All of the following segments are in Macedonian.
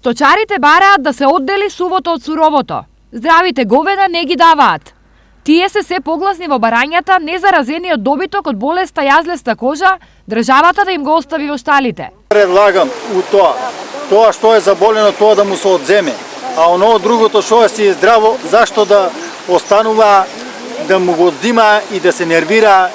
Сточарите бараат да се оддели сувото од суровото. Здравите говеда не ги даваат. Тие се погласни во барањата, незаразени од добиток од болеста јазлеста кожа, државата да им го остави во шталите. Предлагам у тоа што е заболено, тоа да му се одземе, а оно другото што си е здраво, зашто да останува да му го одзима и да се нервира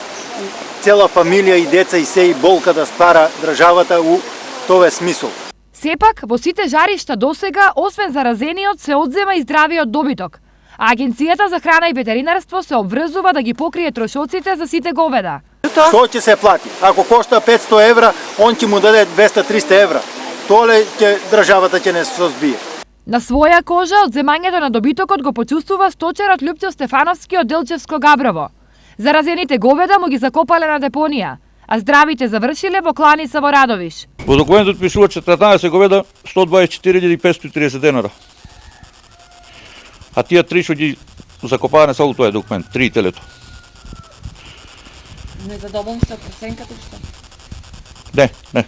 цела фамилија и деца и се и болка да стара државата у тоа смисол. Сепак, во сите жаришта досега, освен заразениот, се одзема и здравиот добиток. А Агенцијата за храна и ветеринарство се обврзува да ги покрие трошоците за сите говеда. Што ќе се плати? Ако кошта 500 евра, он ќе му даде 200-300 евра. Тоа државата ќе не созбие. На своја кожа одземањето на добитокот го почувствува сточарот Лјупчо Стефановски од Делчевско Габрово. Заразените говеда му ги закопале на депонија, а здравите завршиле во кланица во Радовиш. Во документот пишува 14 говеда 124.530 денара. А тие три што ги закопаане само тоа е документ, 3 телето. Незадоволни сте од проценката што? Не.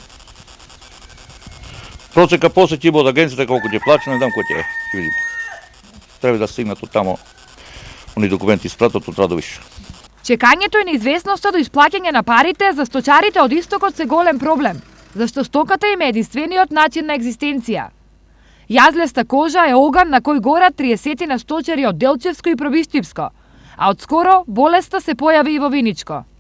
Процека после ќе од агенцијата колку ќе плача, не дам кој ќе видиме. Треба да стигнат од тамо они документи испратат од Радовиш. Чекањето и неизвестноста до исплаќање на парите за сточарите од истокот се голем проблем, зашто стоката им е единствениот начин на екзистенција. Јазлеста кожа е оган на кој горат 30 на сточари од Делчевско и Пробиштипско, а одскоро болеста се појави и во Виничко.